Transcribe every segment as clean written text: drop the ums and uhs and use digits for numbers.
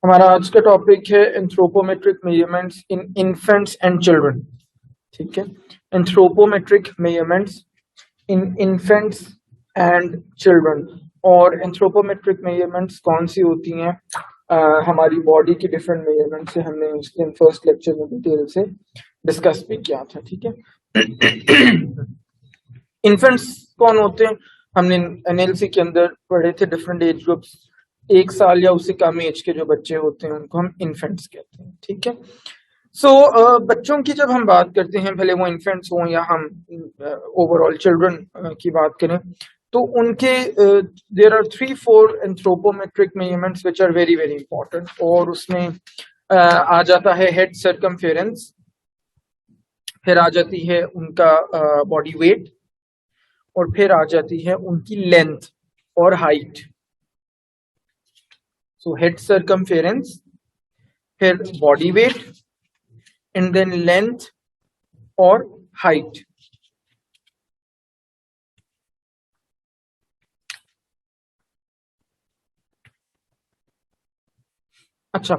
हमारा आज का टॉपिक है anthropometric measurements in infants and children. ठीक है, anthropometric measurements in infants and children. और एंथ्रोपोमेट्रिक मेजरमेंट्स कौन सी होती हैं? हमारी बॉडी की डिफरेंट मेजरमेंट से हमने उस दिन फर्स्ट लेक्चर में डिटेल से डिस्कस भी किया था। ठीक है, इन्फेंट्स कौन होते हैं? हमने एनएलसी के अंदर पढ़े थे डिफरेंट एज ग्रुप्स। 1 साल या उससे कम एज के जो बच्चे होते हैं उनको हम इन्फेंट्स कहते हैं। ठीक है, सो बच्चों की जब हम बात करते हैं, भले वो इन्फेंट्स हों या हम ओवरऑल चिल्ड्रन की बात करें, तो उनके there are 3-4 anthropometric measurements which are very very important. और उसमें आ जाता है हेड सर्कमफेरेंस, फिर आ जाती है उनका बॉडी वेट, और फिर आ जाती है उनकी लेंथ और हाइट। सो हेड सर्कमफेरेंस, फिर body weight, and then length और हाइट। अच्छा,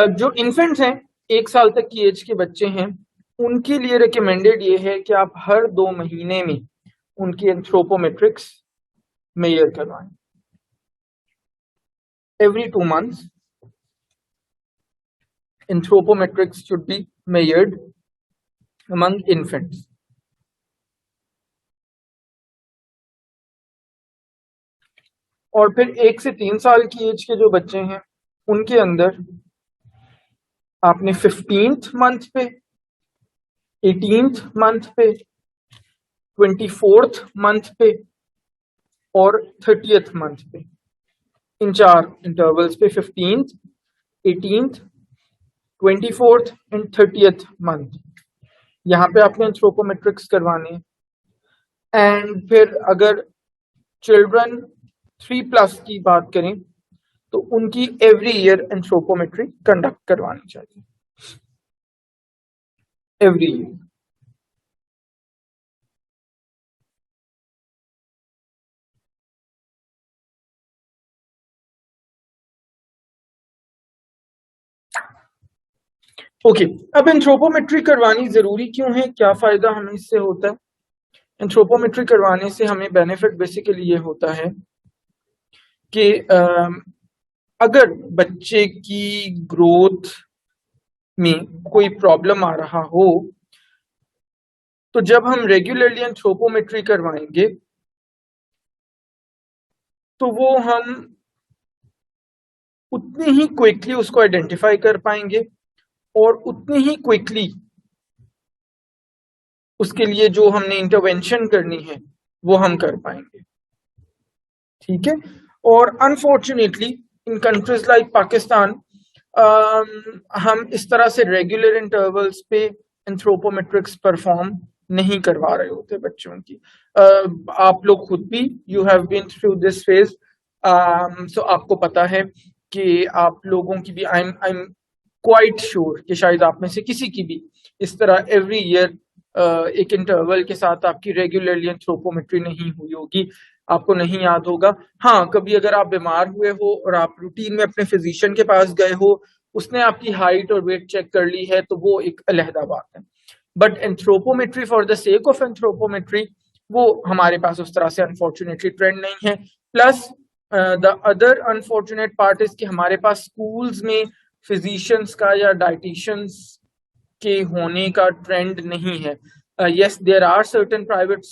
जो इन्फेंट्स हैं, 1 साल तक की एज के बच्चे हैं, उनके लिए रिकमेंडेड ये है कि आप हर 2 महीने में उनकी एंथ्रोपोमेट्रिक्स मेजर करवाएं। Every 2 months, anthropometrics should be measured among infants. और फिर 1 से 3 साल की एज के जो बच्चे हैं उनके अंदर आपने 15th मंथ पे, 18th मंथ पे, 24th मंथ पे और 30th मंथ पे, इन 4 इंटरवल्स पे 15th, 18th, 24th and 30th month यहाँ पे आपने एंथ्रोपोमेट्रिक्स करवाने। एंड फिर अगर चिल्ड्रन 3+ की बात करें तो उनकी एवरी ईयर एंथ्रोपोमेट्री कंडक्ट करवानी चाहिए, एवरी ईयर। ओके, अब एंथ्रोपोमेट्री करवानी जरूरी क्यों है? क्या फायदा हमें इससे होता है? एंथ्रोपोमेट्री करवाने से हमें बेनिफिट बेसिकली ये होता है कि अगर बच्चे की ग्रोथ में कोई प्रॉब्लम आ रहा हो तो जब हम रेगुलरली एंथ्रोपोमेट्री करवाएंगे तो वो हम उतनी ही क्विकली उसको आइडेंटिफाई कर पाएंगे और उतनी ही क्विकली उसके लिए जो हमने इंटरवेंशन करनी है वो हम कर पाएंगे। ठीक है, और unfortunately in countries like Pakistan हम इस तरह से रेगुलर इंटरवल्स पे एंथ्रोपोमेट्रिक्स परफॉर्म नहीं करवा रहे होते बच्चों की। आप लोग खुद भी you have been through this phase, so आपको पता है कि आप लोगों की भी आई एम क्वाइट श्योर कि शायद आप में से किसी की भी इस तरह एवरी ईयर एक इंटरवल के साथ आपकी रेगुलरली एंथ्रोपोमेट्री नहीं हुई होगी, आपको नहीं याद होगा। हाँ, कभी अगर आप बीमार हुए हो और आप रूटीन में अपने फिजिशियन के पास गए हो, उसने आपकी हाइट और वेट चेक कर ली है तो वो एक अलहदा बात है। But anthropometry for the sake of anthropometry वो हमारे पास उस तरह से अनफॉर्चुनेटली ट्रेंड नहीं है। Plus the other unfortunate part is कि हमारे पास स्कूल्स में फिजिशियंस का या डाइटिशियंस के होने का ट्रेंड नहीं है। Yes, there are certain private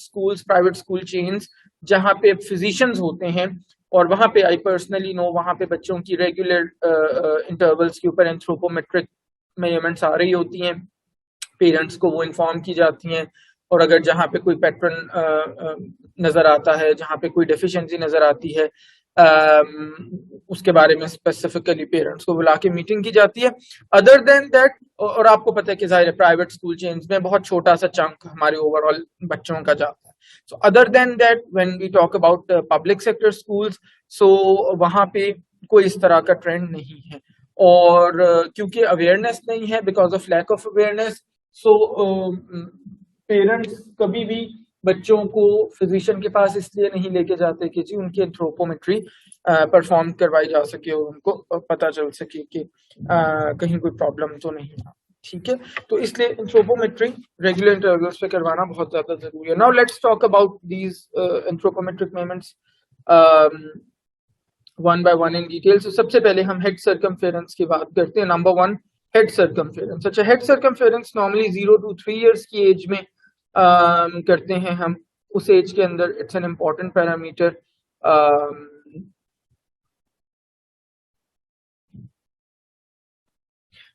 school chains जहाँ पे फिजिशियंस होते हैं और वहां पे आई पर्सनली नो वहां पे बच्चों की रेगुलर इंटरवल्स के ऊपर एंथ्रोपोमेट्रिक मेजरमेंट्स आ रही होती हैं, पेरेंट्स को वो इन्फॉर्म की जाती हैं। और अगर जहाँ पे कोई पैटर्न नजर आता है, जहाँ पे कोई डेफिशिएंसी नजर आती है, उसके बारे में स्पेसिफिकली पेरेंट्स को बुला के मीटिंग की जाती है। अदर देन दैट, और आपको पता है कि जाहिर है प्राइवेट स्कूल चेन्स में बहुत छोटा सा चंक हमारे ओवरऑल बच्चों का जाता है। So other than that when we talk about public sector schools, so वहां पे कोई इस तरह का ट्रेंड नहीं है। और क्योंकि अवेयरनेस नहीं है, because of lack of awareness, so parents कभी भी बच्चों को फिजिशियन के पास इसलिए नहीं लेके जाते कि जी उनकी एंथ्रोपोमेट्री परफॉर्म करवाई जा सके और उनको पता चल सके कि कहीं कोई प्रॉब्लम तो नहीं है। ठीक है, तो इसलिए एंथ्रोपोमेट्री रेगुलर इंटरवल्स पे करवाना बहुत ज्यादा जरूरी है। Now let's talk about these anthropometric measurements one by one in detail. तो सबसे पहले हम हेड सर्कमफेरेंस की बात करते हैं। Number one, head circumference. अच्छा, head circumference normally 0 to 3 years की एज में करते हैं हम। उस एज के अंदर इट्स एन इम्पॉर्टेंट पैरामीटर।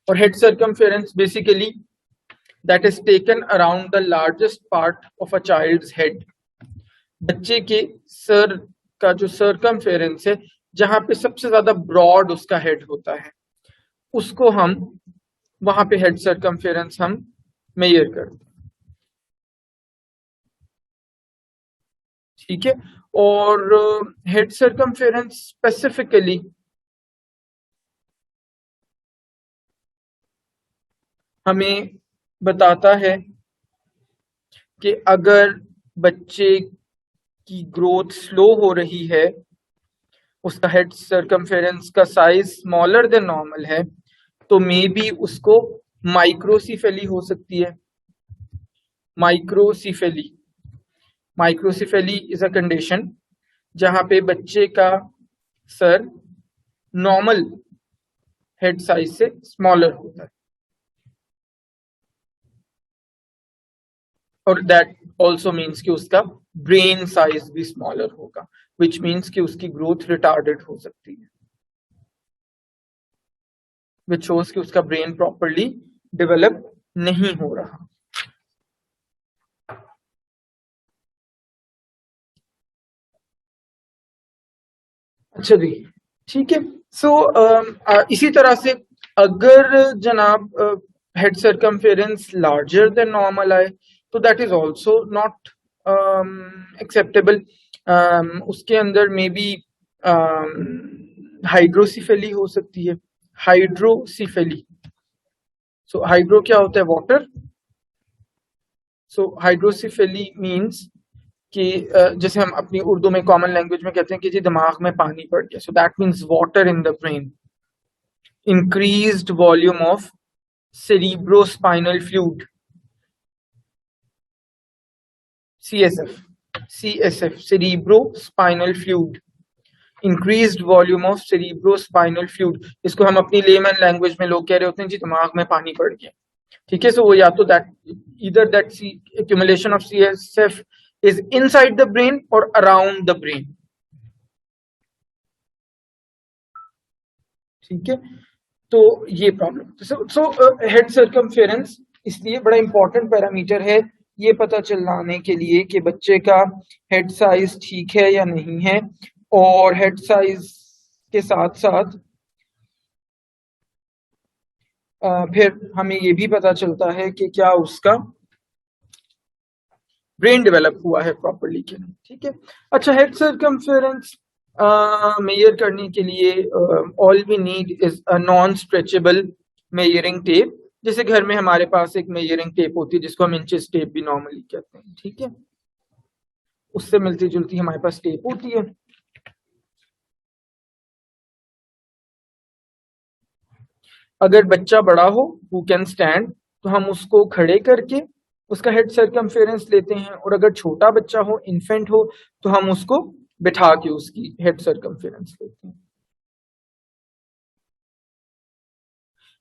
और head circumference basically that is taken around the largest part of a child's head. बच्चे के सर का जो सर्कमफेरेंस है, जहां पे सबसे ज्यादा ब्रॉड उसका हेड होता है, उसको हम वहां पे हेड सर्कमफेरेंस हम मेजर करते हैं। ठीक है, और हेड सर्कमफेरेंस स्पेसिफिकली हमें बताता है कि अगर बच्चे की ग्रोथ स्लो हो रही है, उसका हेड सर्कमफेरेंस का साइज स्मॉलर देन नॉर्मल है, तो मे बी उसको माइक्रोसिफेली हो सकती है। Microcephaly, microcephaly is a condition जहां पे बच्चे का सर नॉर्मल हेड साइज से स्मॉलर होता है, और दैट ऑल्सो मीन्स कि उसका ब्रेन साइज भी स्मॉलर होगा, विच मीन्स कि उसकी ग्रोथ रिटार्डेड हो सकती है, विच शोज कि उसका ब्रेन प्रॉपरली डेवलप नहीं हो रहा। अच्छा जी, ठीक है। सो इसी तरह से अगर जनाब head circumference larger than normal आए, तो that is also not acceptable. उसके अंदर मे बी हाइड्रोसिफेली हो सकती है। हाइड्रोसिफेली, सो हाइड्रो क्या होता है? वाटर। सो हाइड्रोसिफेली मीन्स कि जैसे हम अपनी उर्दू में कॉमन लैंग्वेज में कहते हैं कि जी दिमाग में पानी पड़ गया, so that means water in the brain. Increased volume of cerebrospinal fluid, CSF, CSF, cerebrospinal fluid, increased volume of cerebrospinal fluid। इसको हम अपनी लेमन लैंग्वेज में लोग कह रहे होते हैं जी दिमाग में पानी पड़ गया। ठीक है, सो वो या तो that either that accumulation of CSF is inside the brain or around the brain। ठीक है, तो ये प्रॉब्लम। सो हेड सर्कमफेरेंस इसलिए बड़ा इंपॉर्टेंट पैरामीटर है, ये पता चलाने के लिए कि बच्चे का हेड साइज ठीक है या नहीं है। और हेड साइज के साथ साथ फिर हमें ये भी पता चलता है कि क्या उसका ब्रेन डेवलप हुआ है प्रॉपरली कि नहीं। ठीक है, अच्छा, हेड सर्कमफेरेंस मेजर करने के लिए all we need is a non stretchable measuring tape. जैसे घर में हमारे पास एक मेजरिंग टेप होती है जिसको हम इंचेस टेप भी नॉर्मली कहते हैं। ठीक है, उससे मिलती जुलती हमारे पास टेप होती है। अगर बच्चा बड़ा हो, हु कैन स्टैंड, तो हम उसको खड़े करके उसका हेड सर्कमफेरेंस लेते हैं, और अगर छोटा बच्चा हो, इन्फेंट हो, तो हम उसको बिठा के उसकी हेड सर्कमफेरेंस लेते हैं।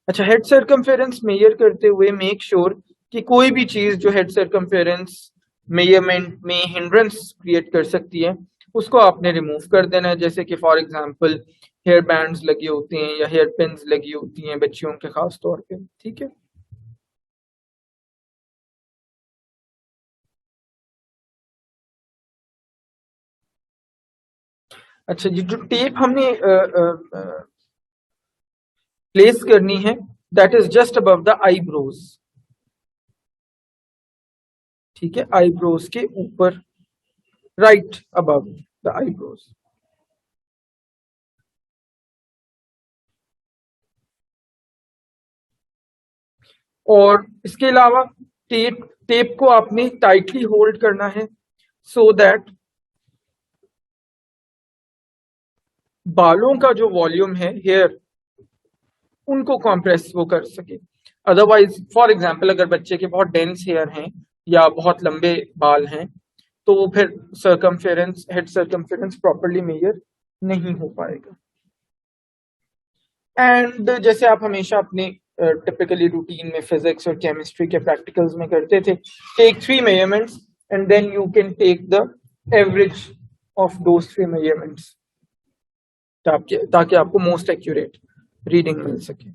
अच्छा, हेड सर्कमफेरेंस मेजर करते हुए मेक श्योर कि कोई भी चीज जो हेड सर्कमफेरेंस मेजरमेंट में हिंड्रेंस क्रिएट कर सकती है, उसको आपने रिमूव कर देना है। जैसे कि फॉर एग्जांपल हेयर बैंड्स लगे होते हैं या हेयर पिन्स लगी होती हैं बच्चियों के खास तौर पे। ठीक है, अच्छा जी, जो टेप हमने प्लेस करनी है, that is just above the eyebrows. ठीक है, आईब्रोज के ऊपर, राइट अबव द आईब्रोज। और इसके अलावा टेप को आपने टाइटली होल्ड करना है सो दैट बालों का जो वॉल्यूम है हेयर उनको कॉम्प्रेस वो कर सके। अदरवाइज फॉर एग्जाम्पल अगर बच्चे के बहुत डेंस हेयर हैं या बहुत लंबे बाल हैं तो वो फिर circumference head circumference properly measure नहीं हो पाएगा। एंड जैसे आप हमेशा अपने टिपिकली रूटीन में फिजिक्स और केमिस्ट्री के प्रैक्टिकल्स में करते थे, take 3 measurements and then you can take the average of those 3 measurements ताकि आपको मोस्ट एक्यूरेट रीडिंग मिल सके।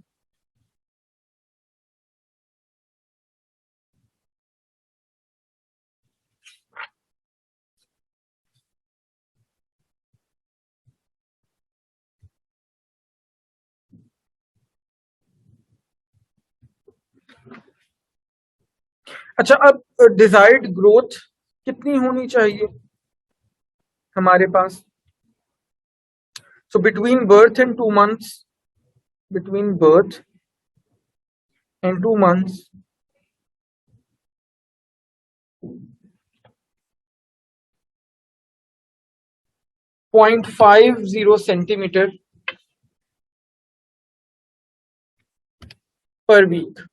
अच्छा, अब डिजायर्ड ग्रोथ कितनी होनी चाहिए हमारे पास? So between birth and 2 months, between birth and 2 months, 0.50 centimeter per week.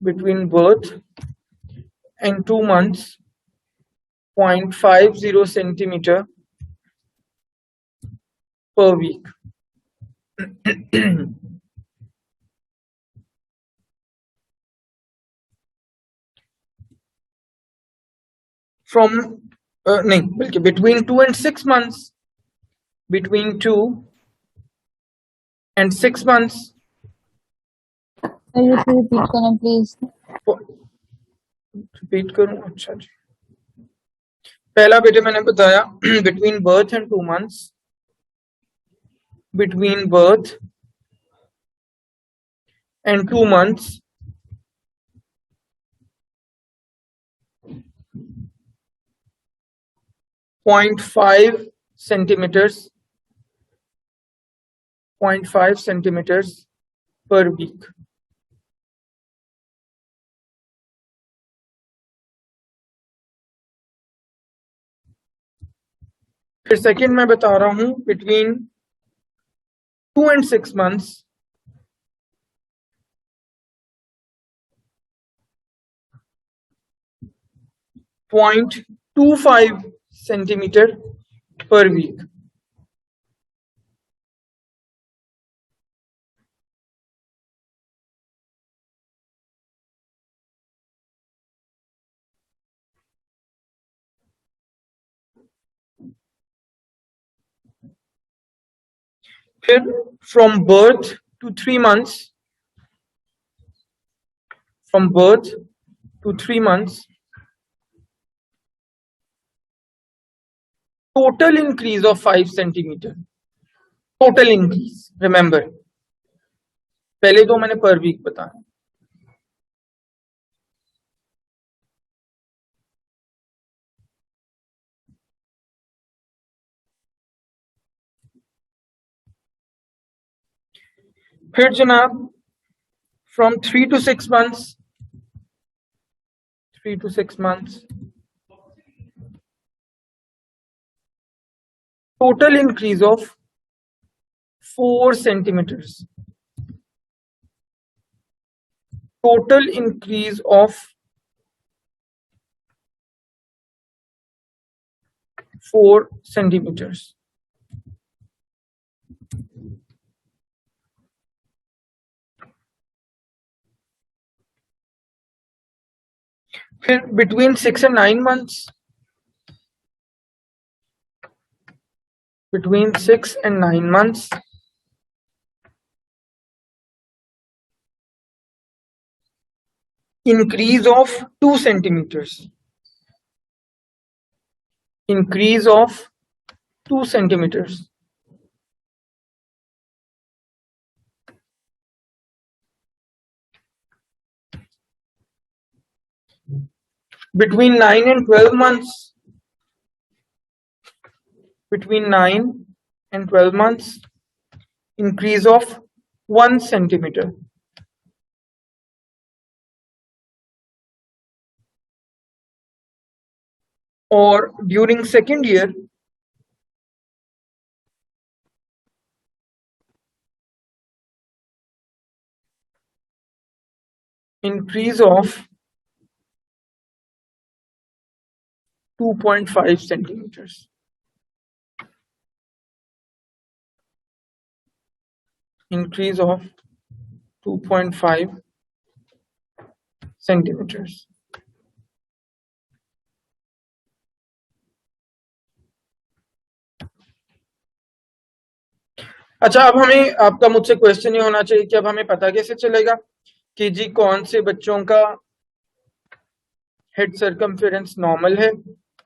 Between birth and 2 months, 0.50 centimeter per week. From नहीं बल्कि between 2 and 6 months, between 2 and 6 months. Repeat करना प्लीज। रिपीट करूं? अच्छा जी, पहला बेटे मैंने बताया between birth and 2 months, between birth and 2 months, 0.5 centimeters, 0.5 centimeters per week. फिर सेकेंड मैं बता रहा हूं between 2 and 6 months, 0.25 centimeter per week. फिर from birth to 3 months, from birth to 3 months, total increase of 5 centimeter. Total increase, remember, पहले तो मैंने per week बताया। फिर जनाब from 3 to 6 months, 3 to 6 months, total increase of 4 centimeters. Total increase of 4 centimeters. फिर between 6 and 9 months, between 6 and 9 months, increase of 2 centimeters. Increase of 2 centimeters. Between 9 and 12 months, between 9 and 12 months, increase of 1 centimeter. और during second year increase of 2.5 centimeters. Increase of 2.5 centimeters. अच्छा, अब हमें आपका मुझसे question ये होना चाहिए कि अब हमें पता कैसे चलेगा कि जी कौन से बच्चों का हेड सर्कमफेरेंस नॉर्मल है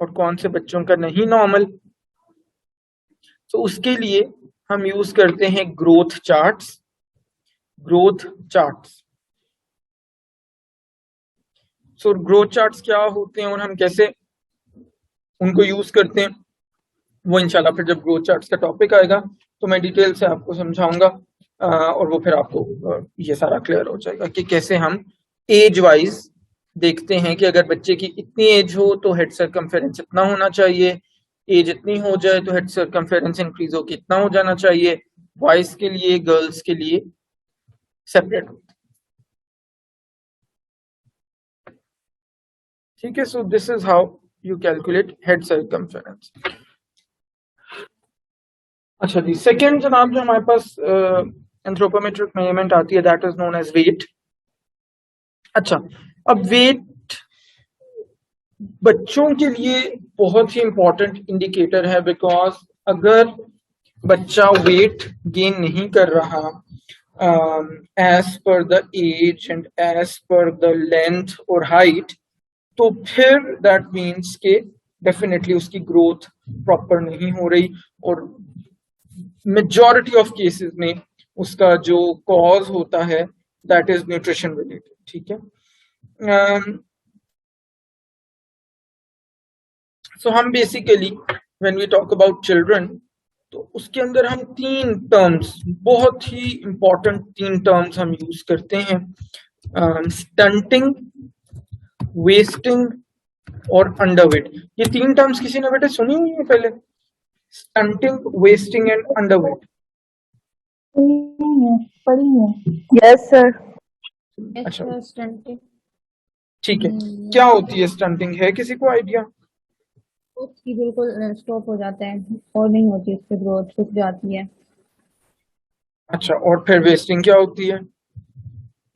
और कौन से बच्चों का नहीं नॉर्मल। तो उसके लिए हम यूज करते हैं growth charts. Growth charts so growth charts क्या होते हैं और हम कैसे उनको यूज करते हैं वो इंशाल्लाह फिर जब ग्रोथ चार्ट्स का टॉपिक आएगा तो मैं डिटेल से आपको समझाऊंगा और वो फिर आपको ये सारा क्लियर हो जाएगा कि कैसे हम एज वाइज देखते हैं कि अगर बच्चे की इतनी एज हो तो हेड सर्कमफेरेंस इतना होना चाहिए, एज इतनी हो जाए तो हेड सर्कमफेरेंस इंक्रीज हो कितना हो जाना चाहिए, बॉयज के लिए गर्ल्स के लिए सेपरेट। ठीक है, सो this is how you calculate head circumference. अच्छा जी, सेकेंड जनाब जो हमारे पास एंथ्रोपोमेट्रिक मेजरमेंट आती है that is known as weight. अच्छा, अब वेट बच्चों के लिए बहुत ही इंपॉर्टेंट इंडिकेटर है बिकॉज अगर बच्चा वेट गेन नहीं कर रहा as per the age and as per the length और हाइट तो फिर दैट मीन्स के डेफिनेटली उसकी ग्रोथ प्रॉपर नहीं हो रही और मेजॉरिटी ऑफ केसेस में उसका जो कॉज होता है दैट इज न्यूट्रिशन रिलेटेड। ठीक है, सो हम basically when we talk about children तो उसके अंदर हम तीन टर्म्स, बहुत ही इंपॉर्टेंट तीन टर्म्स हम यूज करते हैं, स्टंटिंग, वेस्टिंग और अंडरवेट। ये तीन टर्म्स किसी ने बेटे सुनी हुई है पहले? Stunting, wasting and underweight. पढ़ी है। Yes sir. अच्छा स्टंटिंग ठीक है, क्या होती है स्टंटिंग, है किसी को आइडिया? उसकी बिल्कुल स्टॉप हो जाता है और नहीं होती, उसकी ग्रोथ रुक जाती है। अच्छा, और फिर वेस्टिंग क्या होती है?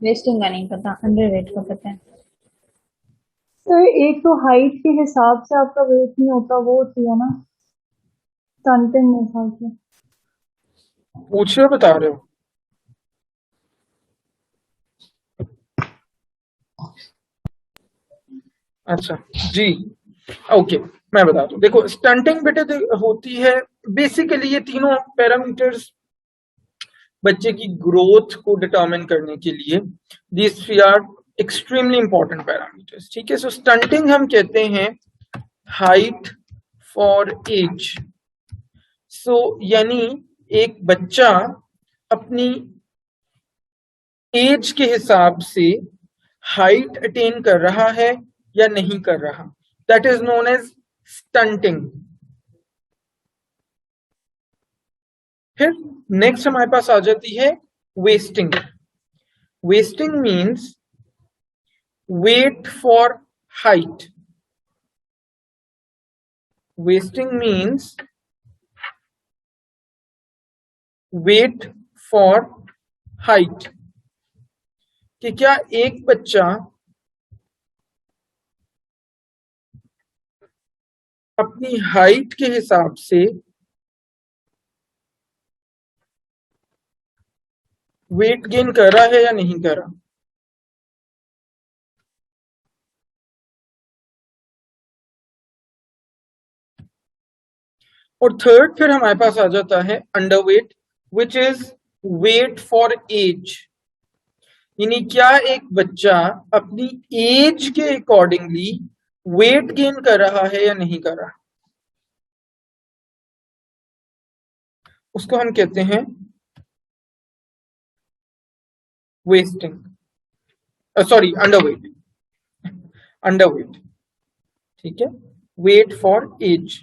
वेस्टिंग का नहीं पता, अंडरवेट का पता है। सर एक तो हाइट के हिसाब से आपका वेट नहीं होता, वो होती है ना स्टंटिंग में हिसाब से। पूछ रहे हो बता रहे हो? अच्छा जी, ओके, मैं बता दूं। देखो स्टंटिंग बेटे होती है बेसिकली ये तीनों पैरामीटर्स बच्चे की ग्रोथ को डिटरमिन करने के लिए this three are extremely important parameters. ठीक है, सो स्टंटिंग हम कहते हैं हाइट फॉर एज। सो यानी एक बच्चा अपनी एज के हिसाब से हाइट अटेन कर रहा है या नहीं कर रहा, that is known as stunting. फिर नेक्स्ट हमारे पास आ जाती है wasting. Wasting means weight for height. Wasting means weight for height, कि क्या एक बच्चा अपनी हाइट के हिसाब से वेट गेन कर रहा है या नहीं कर रहा। और थर्ड फिर हमारे पास आ जाता है underweight which is weight for age, यानी क्या एक बच्चा अपनी एज के अकॉर्डिंगली वेट गेन कर रहा है या नहीं कर रहा, उसको हम कहते हैं वेस्टिंग, सॉरी अंडरवेट। अंडरवेट, ठीक है। Weight for age.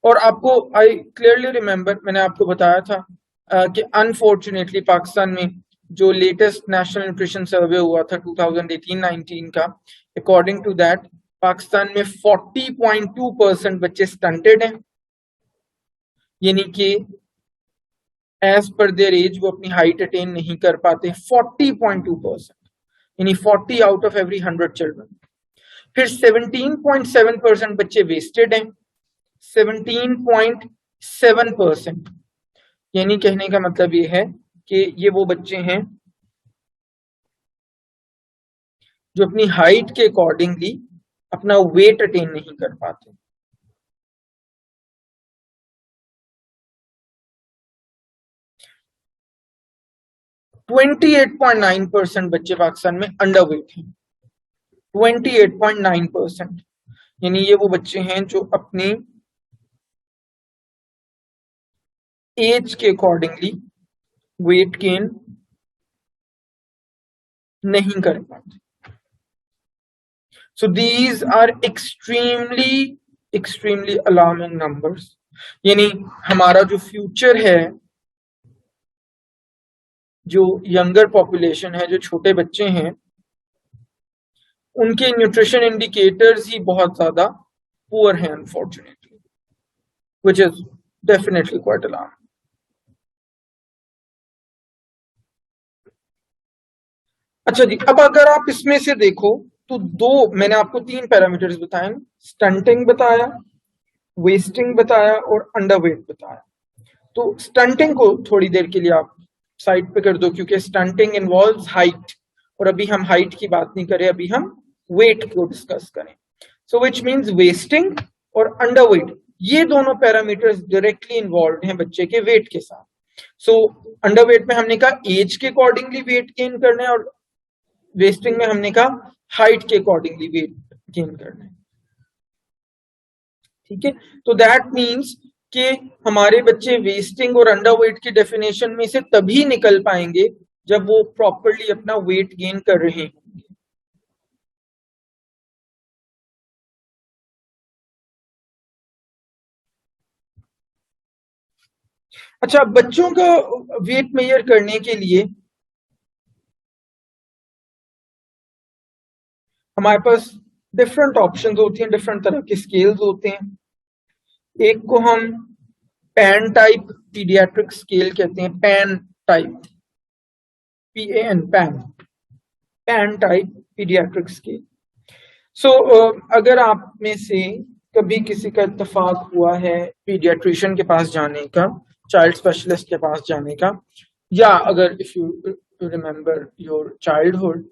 और आपको आई क्लियरली रिमेम्बर, मैंने आपको बताया था कि अनफॉर्चुनेटली पाकिस्तान में जो लेटेस्ट नेशनल न्यूट्रिशन सर्वे हुआ था 2018-19 का, अकॉर्डिंग टू दैट पाकिस्तान में 40.2% बच्चे स्टंटेड हैं, यानी कि एज पर देयर एज वो अपनी हाइट अटेन नहीं कर पाते। 40.2%, यानी 40 आउट ऑफ एवरी 100 चिल्ड्रन। फिर 17.7% बच्चे वेस्टेड हैं, 17.7%, यानी कहने का मतलब ये है कि ये वो बच्चे हैं जो अपनी हाइट के अकॉर्डिंगली अपना वेट अटेन नहीं कर पाते। ट्वेंटी 8.9% बच्चे पाकिस्तान में अंडर वेट हैं। 28.9%, यानी ये वो बच्चे हैं जो अपनी एज के अकॉर्डिंगली वेट गेन नहीं कर पाते। So these are extremely alarming numbers. यानी हमारा जो फ्यूचर है, जो यंगर पॉपुलेशन है, जो छोटे बच्चे हैं, उनके न्यूट्रिशन इंडिकेटर्स ही बहुत ज्यादा पुअर हैं unfortunately, which is definitely quite alarming. अच्छा जी, अब अगर आप इसमें से देखो तो दो, मैंने आपको 3 पैरामीटर्स बताए, स्टंटिंग बताया, वेस्टिंग बताया और अंडरवेट बताया। तो स्टंटिंग को थोड़ी देर के लिए आप साइड पे कर दो, क्योंकि स्टंटिंग इन्वॉल्व्स हाइट, और अभी हम हाइट की बात नहीं करें, अभी हम वेट को डिस्कस करें। सो विच मींस वेस्टिंग और अंडरवेट, ये दोनों पैरामीटर्स डायरेक्टली इन्वॉल्व हैं बच्चे के वेट के साथ। सो अंडरवेट में हमने कहा एज के अकॉर्डिंगली वेट गेन करना है, और वेस्टिंग में हमने कहा हाइट के अकॉर्डिंगली वेट गेन करना है। ठीक है, तो दैट मीन्स कि हमारे बच्चे वेस्टिंग और अंडरवेट की डेफिनेशन में से तभी निकल पाएंगे जब वो प्रॉपरली अपना वेट गेन कर रहे होंगे। अच्छा, बच्चों का वेट मेजर करने के लिए हमारे पास डिफरेंट ऑप्शंस होती हैं, डिफरेंट तरह के स्केल्स होते हैं। एक को हम पैन टाइप पीडियाट्रिक स्केल कहते हैं, pan type, PAN, pan type paediatric scale. So अगर आप में से कभी किसी का इत्तेफाक हुआ है पीडियाट्रिशियन के पास जाने का, चाइल्ड स्पेशलिस्ट के पास जाने का, या अगर if you remember your childhood,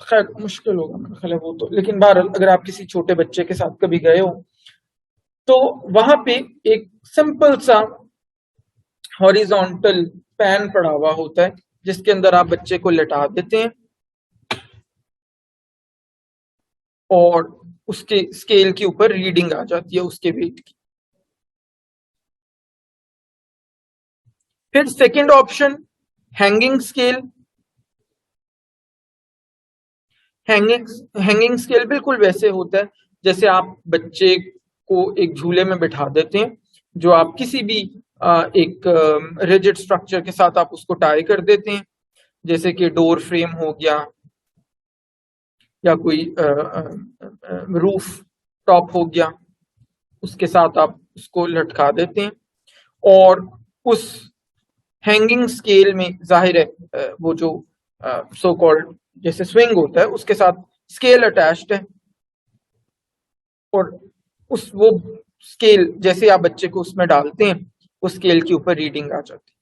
खैर मुश्किल होगा मेरा ख्याल है वो तो, लेकिन बहरहाल अगर आप किसी छोटे बच्चे के साथ कभी गए हो तो वहां पे एक सिंपल सा हॉरिजॉन्टल पैन पड़ा हुआ होता है, जिसके अंदर आप बच्चे को लेटा देते हैं और उसके स्केल के ऊपर रीडिंग आ जाती है उसके वेट की। फिर second option hanging scale. Hanging scale बिल्कुल वैसे होता है जैसे आप बच्चे को एक झूले में बिठा देते हैं, जो आप किसी भी एक रिजिड स्ट्रक्चर के साथ आप उसको टाई कर देते हैं, जैसे कि डोर फ्रेम हो गया या कोई रूफ टॉप हो गया, उसके साथ आप उसको लटका देते हैं। और उस हैंगिंग स्केल में जाहिर है वो जो सो कॉल्ड जैसे स्विंग होता है उसके साथ स्केल अटैच्ड है, और उस वो स्केल जैसे आप बच्चे को उसमें डालते हैं उस स्केल के ऊपर रीडिंग आ जाती है।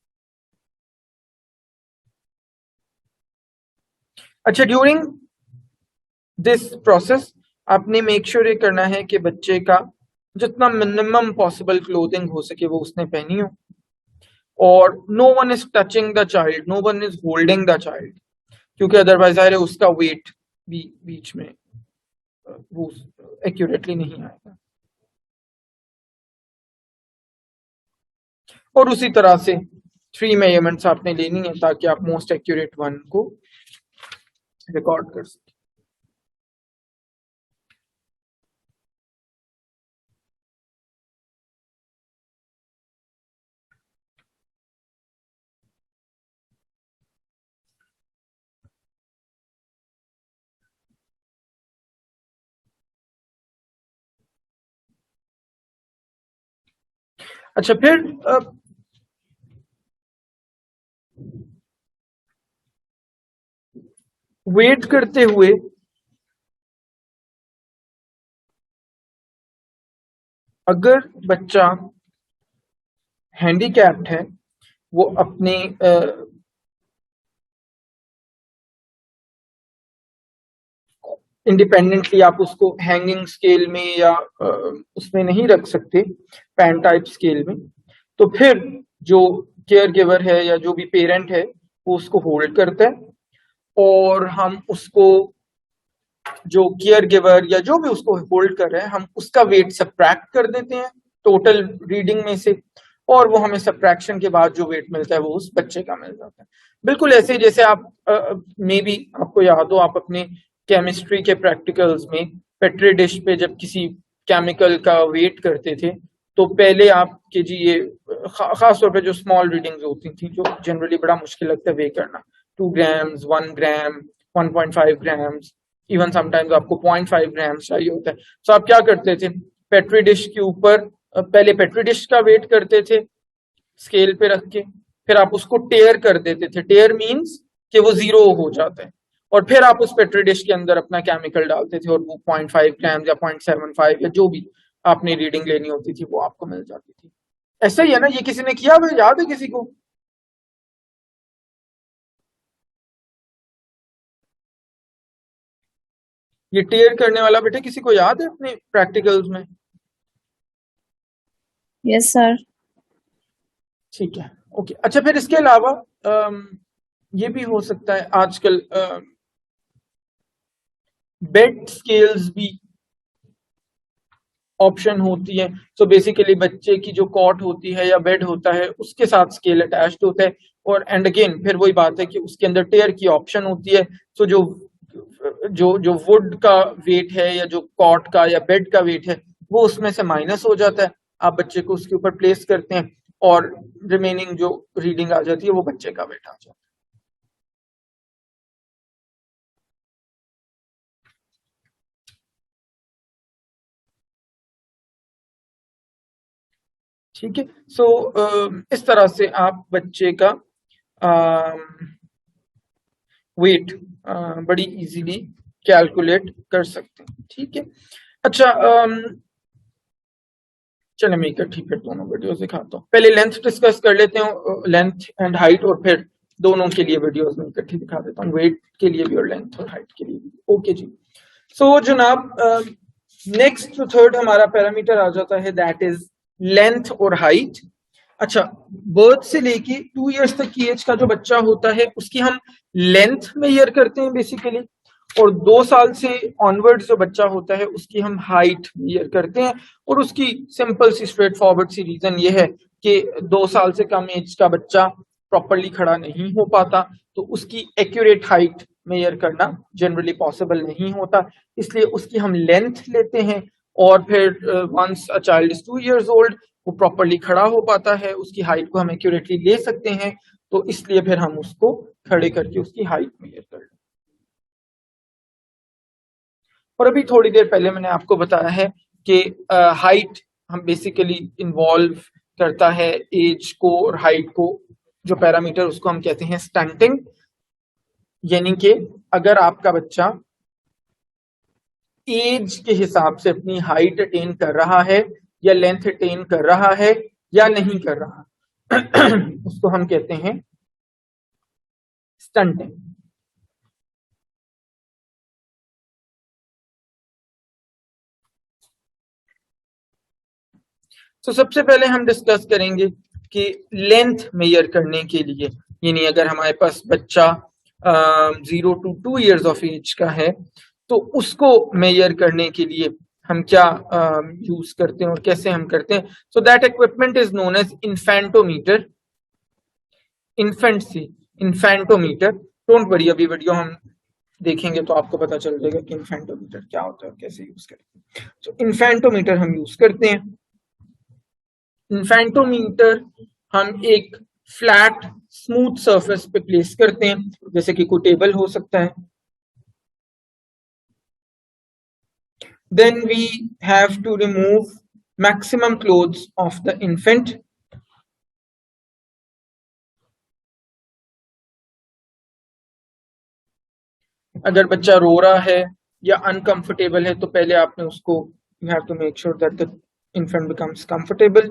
अच्छा, ड्यूरिंग दिस प्रोसेस आपने मेक श्योर ये करना है कि बच्चे का जितना मिनिमम पॉसिबल क्लोथिंग हो सके वो उसने पहनी हो, और no one is touching the child, no one is holding the child, क्योंकि अदरवाइज जाहिर है उसका वेट भी बीच में वो एक्यूरेटली नहीं आएगा। और उसी तरह से 3 मेजरमेंट्स आपने लेनी है ताकि आप मोस्ट एक्यूरेट वन को रिकॉर्ड कर सकें। अच्छा, फिर वेट करते हुए अगर बच्चा हैंडीकैप्ड है, वो अपने इंडिपेंडेंटली आप उसको हैंगिंग स्केल में या उसमें नहीं रख सकते, पैन टाइप स्केल में, तो फिर जो केयर गिवर है या जो भी पेरेंट है वो उसको होल्ड करता है और हम उसको, जो केयर गिवर या जो भी उसको होल्ड कर रहे हैं, हम उसका वेट सब्ट्रैक्ट कर देते हैं टोटल रीडिंग में से, और वो हमें सब्ट्रैक्शन के बाद जो वेट मिलता है वो उस बच्चे का मिल जाता है। बिल्कुल ऐसे ही जैसे आप मे बी आपको याद हो, आप अपने केमिस्ट्री के प्रैक्टिकल्स में पेट्री डिश पे जब किसी केमिकल का वेट करते थे, तो पहले आपके जी ये खास तौर पे जो स्मॉल रीडिंग्स होती थी, जो जनरली बड़ा मुश्किल लगता है वे करना, 2 ग्राम्स, 1 ग्राम, 1.5 ग्राम्स, इवन समटाइम्स आपको 0.5 ग्राम्स चाहिए होता है। तो आप क्या करते थे, पेट्री डिश के ऊपर पहले पेट्री डिश का वेट करते थे स्केल पे रख के, फिर आप उसको टेयर कर देते थे, टेयर मींस कि वो जीरो हो जाता है, और फिर आप उस पेट्री डिश के अंदर अपना केमिकल डालते थे और वो 0.5 ग्राम या 0.75 या जो भी आपने रीडिंग लेनी होती थी वो आपको मिल जाती थी। ऐसा ही है ना, ये किसी ने किया हुआ याद है किसी को? ये टेयर करने वाला बेटा किसी को याद है अपने प्रैक्टिकल्स में? Yes sir. ठीक है, ओके। अच्छा, फिर इसके अलावा ये भी हो सकता है आजकल बेड स्केल्स भी ऑप्शन होती है। सो बेसिकली बच्चे की जो कॉट होती है या बेड होता है उसके साथ स्केल अटैच्ड होता है, और एंड अगेन फिर वही बात है कि उसके अंदर टेयर की ऑप्शन होती है। सो जो जो जो वुड का वेट है या जो कॉट का या बेड का वेट है वो उसमें से माइनस हो जाता है, आप बच्चे को उसके ऊपर प्लेस करते हैं और रिमेनिंग जो रीडिंग आ जाती है वो बच्चे का वेट आ जाता है। ठीक है, सो इस तरह से आप बच्चे का वेट बड़ी इजीली कैलकुलेट कर सकते हैं। ठीक है, अच्छा, चले मैं इकट्ठी फिर दोनों वीडियोस दिखाता हूँ। पहले लेंथ डिस्कस कर लेते हैं, लेंथ एंड हाइट, और फिर दोनों के लिए वीडियोस में इकट्ठी दिखा देता हूँ, वेट के लिए भी और लेंथ और हाइट के लिए भी। ओके जी, सो जनाब नेक्स्ट जो थर्ड हमारा पैरामीटर आ जाता है दैट इज लेंथ और हाइट। अच्छा, बर्थ से लेके 2 इयर्स तक की एज का जो बच्चा होता है उसकी हम लेंथ मेजर करते हैं बेसिकली, और 2 साल से ऑनवर्ड जो बच्चा होता है उसकी हम हाइट मेजर करते हैं। और उसकी सिंपल सी स्ट्रेट फॉरवर्ड सी रीजन ये है कि 2 साल से कम एज का बच्चा प्रॉपरली खड़ा नहीं हो पाता, तो उसकी एक्यूरेट हाइट मेजर करना जनरली पॉसिबल नहीं होता, इसलिए उसकी हम लेंथ लेते हैं। और फिर once a child is 2 years old, वो प्रॉपरली खड़ा हो पाता है, उसकी हाइट को हम एक्यूरेटली ले सकते हैं, तो इसलिए फिर हम उसको खड़े करके उसकी हाइट मेजर कर लें। और अभी थोड़ी देर पहले मैंने आपको बताया है कि हाइट हम बेसिकली इन्वॉल्व करता है एज को और हाइट को, जो पैरामीटर उसको हम कहते हैं स्टंटिंग, यानी कि अगर आपका बच्चा एज के हिसाब से अपनी हाइट अटेन कर रहा है या लेंथ अटेन कर रहा है या नहीं कर रहा उसको हम कहते हैं स्टंटिंग। तो सबसे पहले हम डिस्कस करेंगे कि लेंथ मेजर करने के लिए, यानी अगर हमारे पास बच्चा 0 to 2 इयर्स ऑफ एज का है तो उसको मेजर करने के लिए हम क्या यूज करते हैं और कैसे हम करते हैं। So that equipment is known as infantometer. Infantometer, don't worry, अभी वीडियो हम देखेंगे तो आपको पता चल जाएगा कि इन्फेंटोमीटर क्या होता है और कैसे यूज करें। तो इन्फेंटोमीटर हम यूज करते हैं। इन्फेंटोमीटर हम एक फ्लैट स्मूथ सरफेस पे प्लेस करते हैं, जैसे कि कोई टेबल हो सकता है। Then we have to remove maximum clothes of the infant अगर बच्चा रो रहा है या अनकंफर्टेबल है तो पहले आपने उसको, you have to make sure that the infant becomes comfortable.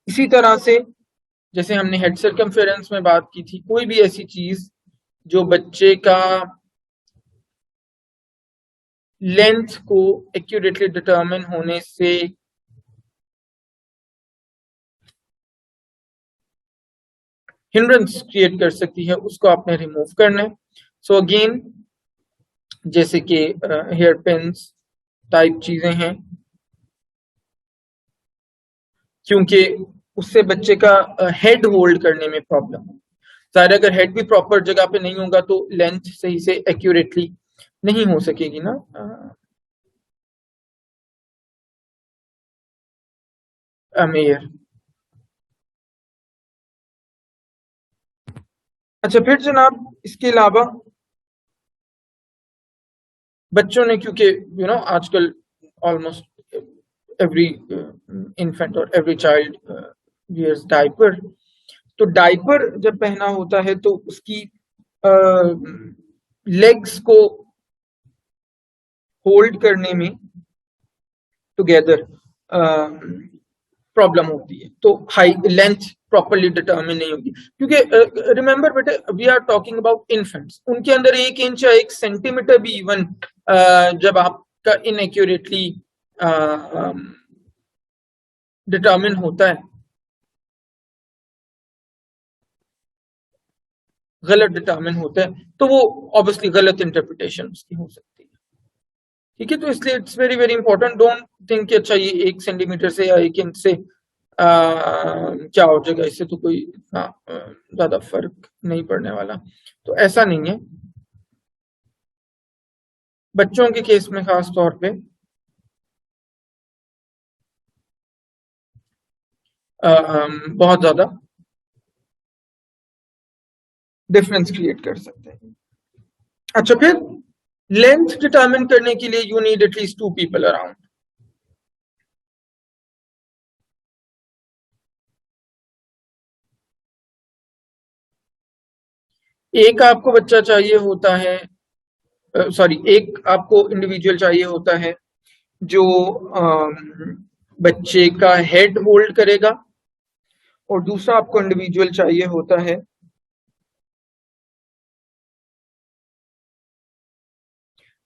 इसी तरह से जैसे हमने हेड सर्कमफेरेंस में बात की थी, कोई भी ऐसी चीज जो बच्चे का लेंथ को एक्यूरेटली डिटरमिन होने से हिंड्रेंस क्रिएट कर सकती है, उसको आपने रिमूव करना है। सो अगेन जैसे कि हेयर पिन्स टाइप चीजें हैं, क्योंकि उससे बच्चे का हेड होल्ड करने में प्रॉब्लम है। ज़ाहिर अगर हेड भी प्रॉपर जगह पे नहीं होगा तो लेंथ सही से एक्यूरेटली नहीं हो सकेगी ना। मेयर अच्छा, फिर जनाब इसके अलावा बच्चों ने, क्योंकि आजकल ऑलमोस्ट एवरी इन्फेंट और एवरी चाइल्ड वियर्स डायपर, तो डायपर जब पहना होता है तो उसकी लेग्स को होल्ड करने में टुगेदर प्रॉब्लम होती है, तो हाई लेंथ प्रॉपरली डिटरमिन नहीं होगी। क्योंकि रिमेंबर बेटे, we are talking about infants, उनके अंदर 1 इंच या 1 सेंटीमीटर भी इवन जब आपका इनएक्यूरेटली डिटरमिन होता है, गलत डिटरमिन होता है, तो वो ऑब्वियसली गलत इंटरप्रिटेशन उसकी हो सकती है। ठीक है, तो इसलिए it's very very important, don't think कि अच्छा ये 1 सेंटीमीटर से या 1 इंच से क्या हो जाएगा, इससे तो कोई इतना ज्यादा फर्क नहीं पड़ने वाला, तो ऐसा नहीं है। बच्चों के केस में खास तौर पे बहुत ज्यादा डिफरेंस क्रिएट कर सकते हैं। अच्छा, फिर लेंथ डिटरमिन करने के लिए you need at least 2 people around. एक आपको बच्चा चाहिए होता है, सॉरी एक आपको इंडिविजुअल चाहिए होता है जो बच्चे का हेड होल्ड करेगा, और दूसरा आपको इंडिविजुअल चाहिए होता है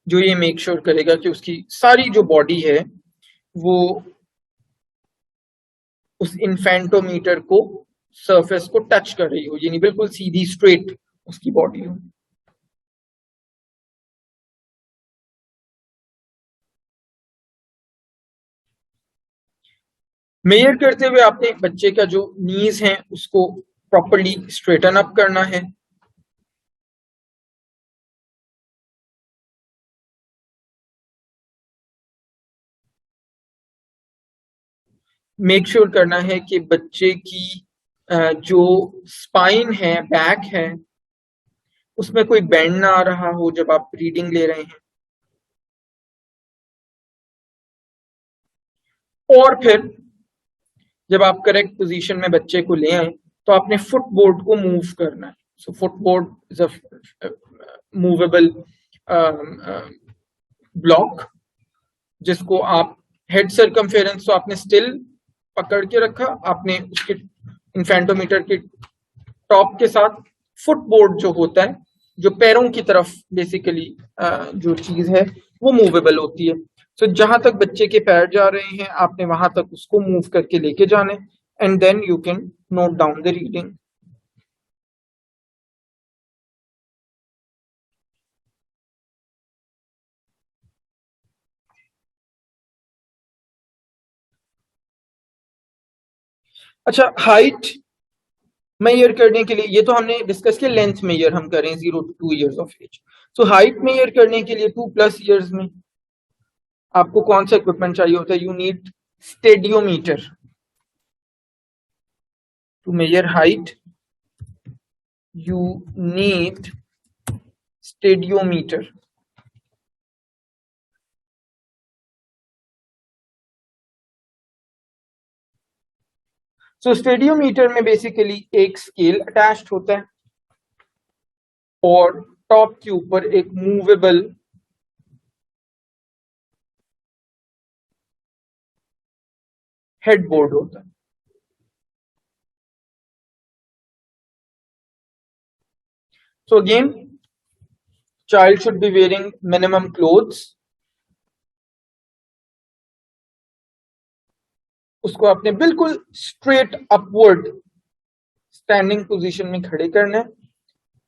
जो ये मेक श्योर करेगा कि उसकी सारी जो बॉडी है वो उस इन्फेंटोमीटर को, सरफेस को टच कर रही हो, यानी बिल्कुल सीधी स्ट्रेट उसकी बॉडी हो। मेजर करते हुए आपने बच्चे का जो नीज है उसको प्रॉपरली स्ट्रेटन अप करना है। मेक श्योर करना है कि बच्चे की जो स्पाइन है, बैक है, उसमें कोई बेंड ना आ रहा हो जब आप रीडिंग ले रहे हैं। और फिर जब आप करेक्ट पोजीशन में बच्चे को ले आए तो आपने फुटबोर्ड को मूव करना है। So footboard is a movable block, जिसको आप हेड सर्कमफेरेंस तो आपने स्टिल पकड़ के रखा, आपने उसके इन्फेंटोमीटर के टॉप के साथ फुटबोर्ड जो होता है, जो पैरों की तरफ बेसिकली जो चीज है वो मूवेबल होती है। तो जहां तक बच्चे के पैर जा रहे हैं आपने वहां तक उसको मूव करके लेके जाने, and then you can note down the reading. अच्छा, हाइट मेजर करने के लिए, ये तो हमने डिस्कस किया, लेंथ मेजर हम करें 0 to 2 years ऑफ एज। तो हाइट मेजर करने के लिए 2+ years में आपको कौन सा इक्विपमेंट चाहिए होता है? You need stadiometer to measure height. You need stadiometer. So stadiometer में बेसिकली एक स्केल अटैच्ड होता है और टॉप के ऊपर एक मूवेबल हेडबोर्ड होता है. So again, child should be wearing minimum clothes. उसको आपने बिल्कुल स्ट्रेट अपवर्ड स्टैंडिंग पोजीशन में खड़े करना है,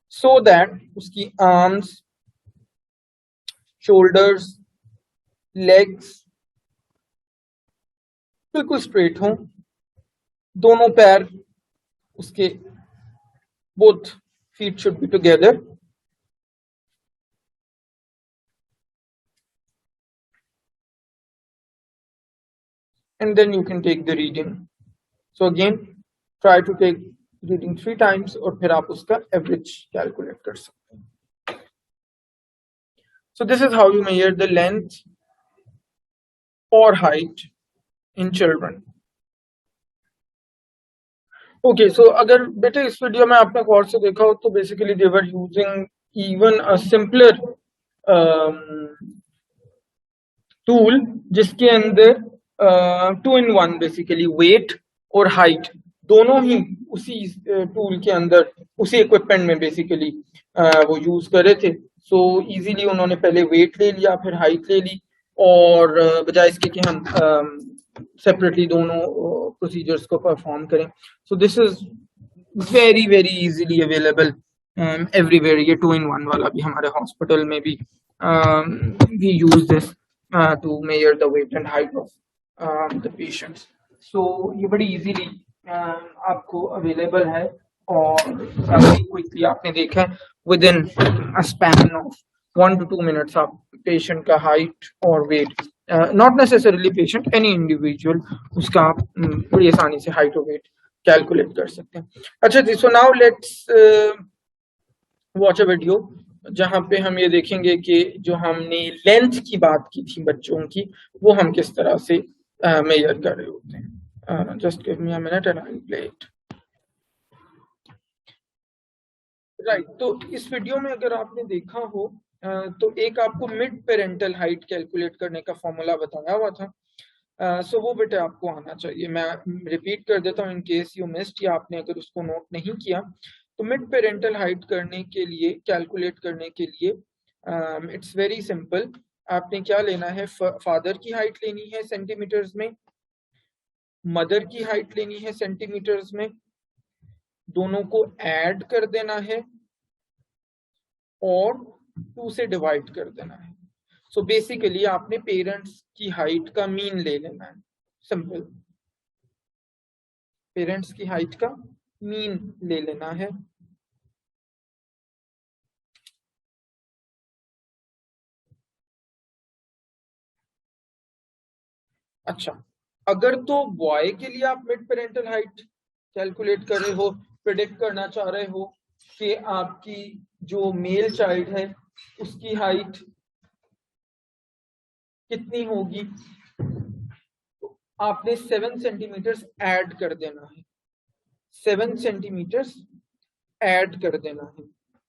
सो दैट उसकी आर्म्स, शोल्डर्स, लेग्स बिल्कुल स्ट्रेट हों. दोनों पैर उसके, both feet should be together. And then you can take the reading. So again, try to take reading 3 times और फिर आप उसका average calculate कर सकते हैं. So this is how you measure the length or height in children. Okay, so अगर बेटे इस वीडियो में आपने गौर से देखा हो तो basically they were using even a simpler tool जिसके अंदर 2-in-1 बेसिकली वेट और हाइट दोनों ही उसी टूल के अंदर, उसी इक्विपमेंट में बेसिकली वो यूज कर रहे थे. सो इजीली उन्होंने पहले वेट ले लिया, फिर हाइट ले ली, और बजाय इसके कि हम सेपरेटली दोनों प्रोसीजर्स को परफॉर्म करें. So this is very very easily available everywhere. ये 2-in-1 वाला भी हमारे हॉस्पिटल में भी we use this to measure the weight and height of the patients. So ये बड़ी easily आपको available है और काफी quickly आपने देखा है within a span of 1 to 2 minutes आप patient का height और weight, not necessarily patient, any individual, उसका आप बड़ी आसानी से height और weight calculate कर सकते हैं. अच्छा जी, so now let's watch a video जहां पे हम ये देखेंगे कि जो हमने लेंथ की बात की थी बच्चों की, वो हम किस तरह से मेजर कर रहे होते हैं. Just give me a minute and I will play it. Right, तो इस वीडियो में अगर आपने देखा हो तो एक आपको मिड पेरेंटल हाइट कैलकुलेट करने का फॉर्मूला बताया हुआ था. सो वो बेटे आपको आना चाहिए. मैं रिपीट कर देता हूँ इन केस यू मिस्ड, या आपने अगर उसको नोट नहीं किया. तो मिड पेरेंटल हाइट करने के लिए, कैलकुलेट करने के लिए इट्स वेरी सिंपल. आपने क्या लेना है, फादर की हाइट लेनी है सेंटीमीटर्स में, मदर की हाइट लेनी है सेंटीमीटर्स में, दोनों को ऐड कर देना है और 2 से डिवाइड कर देना है. सो बेसिकली आपने पेरेंट्स की हाइट का मीन ले लेना है. सिंपल, पेरेंट्स की हाइट का मीन ले लेना है. अच्छा, अगर तो बॉय के लिए आप मिड पेरेंटल हाइट कैलकुलेट कर रहे हो, प्रिडिक्ट करना चाह रहे हो कि आपकी जो मेल चाइल्ड है उसकी हाइट कितनी होगी, तो आपने 7 सेंटीमीटर्स ऐड कर देना है. 7 सेंटीमीटर्स ऐड कर देना है.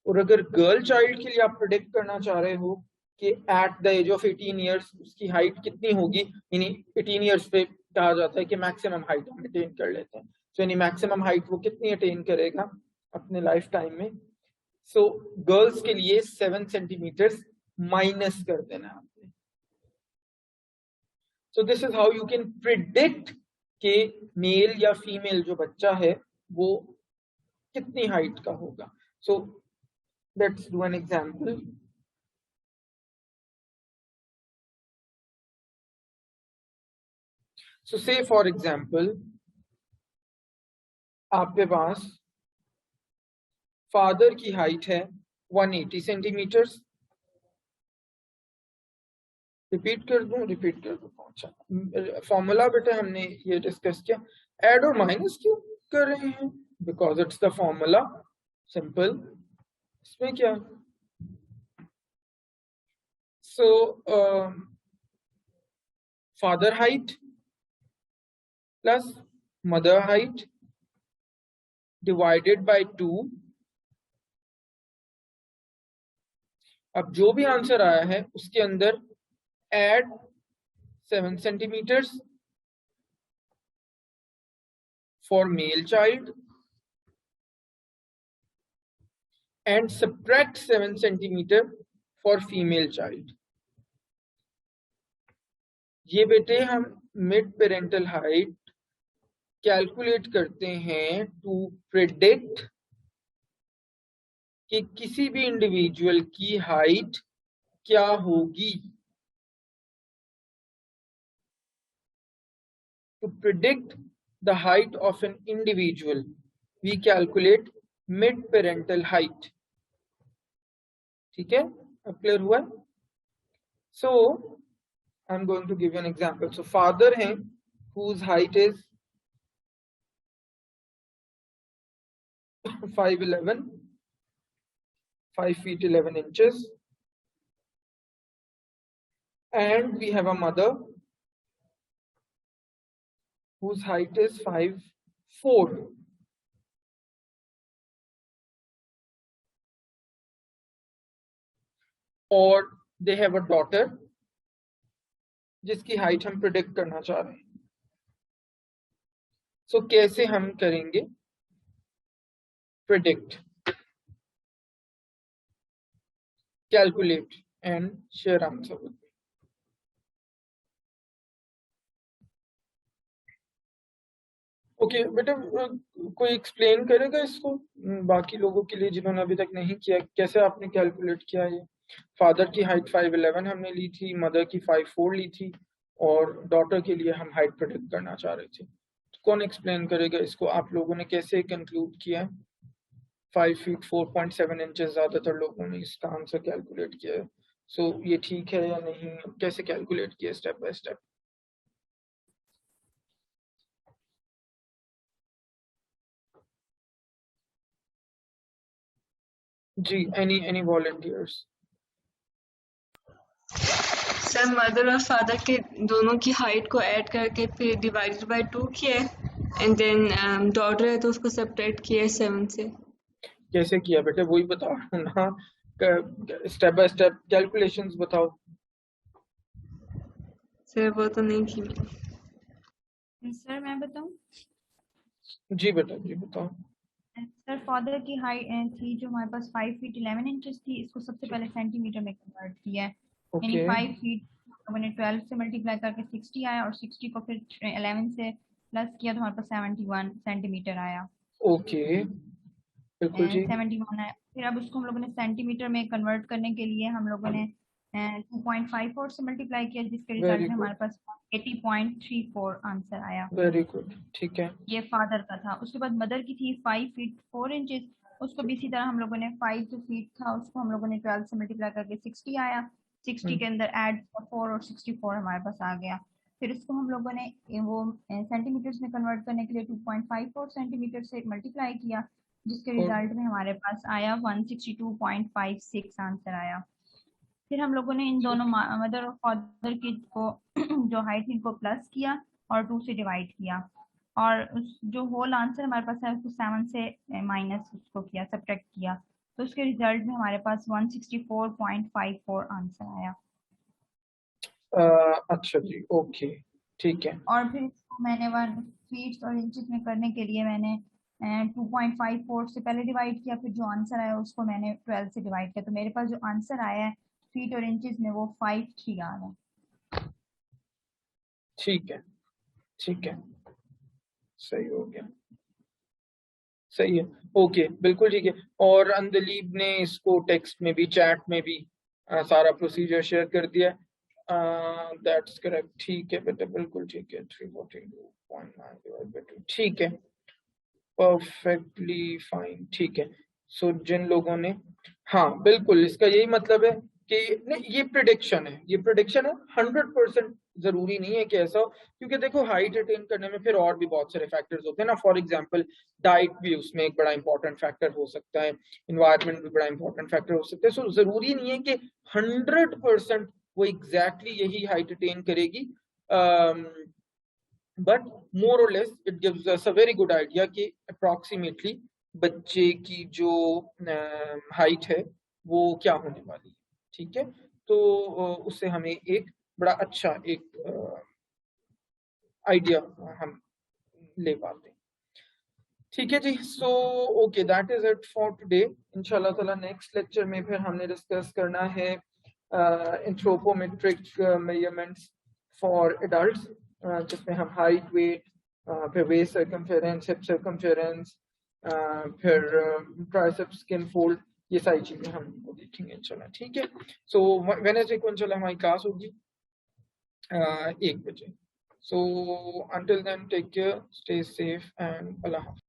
और अगर गर्ल चाइल्ड के लिए आप प्रिडिक्ट करना चाह रहे हो कि at the age of 18 years उसकी हाइट कितनी होगी, यानी 18 ईयर्स पे कहा जाता है कि मैक्सिमम हाइट हम अटेन कर लेते हैं. सो यानी मैक्सिमम हाइट वो कितनी अटेन करेगा अपने लाइफ टाइम में. सो गर्ल्स के लिए 7 सेंटीमीटर्स माइनस कर देना है आपने. सो this is how you can predict कि मेल या फीमेल जो बच्चा है वो कितनी हाइट का होगा. So let's do an example. So say for example आपके पास फादर की हाइट है 180 सेंटीमीटर्स. रिपीट कर दूं. अच्छा, फॉर्मूला बेटा हमने ये डिस्कस किया. ऐड और माइनस क्यों कर रहे हैं, because it's the formula. Simple, इसमें क्या. So father height plus mother height divided by 2। अब जो भी आंसर आया है उसके अंदर add 7 centimetres for male child and subtract 7 centimetre for female child. ये बेटे हम मिड पेरेंटल हाइट कैलकुलेट करते हैं टू प्रिडिक्ट कि किसी भी इंडिविजुअल की हाइट क्या होगी। To predict the height of an individual we calculate mid parental height. ठीक है, अब क्लियर हुआ? So I am going to give you an example. So father हैं whose height is 5'11", 5 feet 11 inches, and we have a mother whose height is 5'4". और they have a daughter जिसकी height हम predict करना चाह रहे हैं। सो कैसे हम करेंगे predict? Calculate and share answer with me. Okay बेटा, कोई एक्सप्लेन करेगा इसको बाकी लोगों के लिए जिन्होंने अभी तक नहीं किया, कैसे आपने कैलकुलेट किया? ये फादर की हाइट 5'11" हमने ली थी, मदर की 5'4" ली थी, और डॉटर के लिए हम हाइट प्रिडिक्ट करना चाह रहे थे। तो कौन एक्सप्लेन करेगा इसको? आप लोगों ने कैसे कंक्लूड किया? 5 feet 4.7 इंचेस ज्यादातर लोगों ने इसका आंसर कैलकुलेट किया है। सो ये ठीक है या नहीं, कैसे कैलकुलेट किया स्टेप बाय स्टेप? जी, एनी वॉलंटियर्स? सर मदर और फादर के दोनों की हाइट को ऐड करके फिर डिवाइडेड बाय 2 किया एंड देन डॉटर है तो उसको सब्ट्रैक्ट किया 7 से। कैसे किया बेटे, वही बताओ ना, स्टेप बाय स्टेप कैलकुलेशंस बताओ। सर वो तो नहीं की मैंने। सर मैं बताऊं? जी बेटा, जी बताओ। सर फादर की हाइट थी जो हमारे पास 5 feet 11 inches थी, इसको सबसे पहले सेंटीमीटर में कन्वर्ट किया है। यानी ओके 5 feet मैंने 12 से मल्टीप्लाई करके 60 आया, और 60 को फिर 11 से प्लस किया तो हमारे पास 71 सेंटीमीटर आया। ओके, बिल्कुल जी। 71 आया। फिर अब उसको हम लोगों ने सेंटीमीटर में कन्वर्ट करने के लिए हम लोगों ने 2.54 से मल्टीप्लाई किया, जिसके रिजल्ट वेरी में हमारे गुड, पास 80.34 आंसर आया। वेरी गुड, ठीक है। ये फादर का था। उसके बाद मदर की थी 5 feet 4 inches, उसको भी इसी तरह हम लोगों ने 5 जो फीट था उसको हम लोगों ने 12 से मल्टीप्लाई करके 60 आया। 60 के अंदर ऐड 4 और 64 हमारे पास आ गया। फिर उसको हम लोगों ने वो सेंटीमीटर्स में कन्वर्ट करने के लिए 2.54 सेंटीमीटर से मल्टीप्लाई किया, जिसके रिजल्ट में हमारे पास आया 162.56 आंसर आया। फिर हम लोगों ने इन दोनों मदर और फादर की को जो हाइट थी इनको प्लस किया और 2 से डिवाइड किया, और उस जो होल आंसर हमारे पास है उसको 7 से माइनस उसको किया, सब्ट्रैक्ट किया, तो उसके रिजल्ट में हमारे पास 164.54 आंसर आया। अच्छा जी, ओके, ठीक है। और फिर इसको मैंने 1 फीट और इंचेस में करने के लिए मैंने 2.54 से पहले डिवाइड किया, फिर जो आंसर आया उसको मैंने 12 से डिवाइड किया, तो मेरे पास जो आंसर आया है फीट और इंचेस में वो 53 आ रहा है। ठीक है, ठीक है, सही हो गया, सही है, ओके, बिल्कुल ठीक है। और अंदलीब ने इसको टेक्स्ट में भी, चैट में भी सारा प्रोसीजर शेयर कर दिया। दैट्स करेक्ट, ठीक है बेटा, बिल्कुल ठीक है। 342.9 डिवाइड बाय 2, ठीक है, परफेक्टली फाइन, ठीक है। सो जिन लोगों ने, हाँ बिल्कुल, इसका यही मतलब है कि नहीं, ये प्रिडिक्शन है, ये प्रिडिक्शन है। 100% जरूरी नहीं है कि ऐसा हो, क्योंकि देखो हाइट अटेन करने में फिर और भी बहुत सारे फैक्टर्स होते हैं ना। फॉर एग्जांपल डाइट भी उसमें एक बड़ा इंपॉर्टेंट फैक्टर हो सकता है, इन्वायरमेंट भी बड़ा इंपॉर्टेंट फैक्टर हो सकता है। सो जरूरी नहीं है कि 100% वो एग्जैक्टली यही हाइट अटेन करेगी, but more or less it gives us a very good idea कि approximately बच्चे की जो हाइट है वो क्या होने वाली है, ठीक है। तो उससे हमें एक बड़ा अच्छा एक आइडिया हम ले पाते हैं, ठीक है जी। So okay, that is it for today. इंशाल्लाह ताला नेक्स्ट लेक्चर में फिर हमने डिस्कस करना है एंथ्रोपोमेट्रिक मेजरमेंट्स फॉर एडल्ट्स, जिसमें हम हाइट, वेट, फिर वेस्ट सर्कमफेरेंस, हिप सर्कमफेरेंस, फिर ट्राइसेप्स स्किन फोल्ड, ये सारी चीजें हम देखेंगे इंशाल्लाह, ठीक है। सो वेडनेसडे को इंशाल्लाह हमारी क्लास होगी 1 बजे। So until then, take care, stay safe, and Allah Hafiz.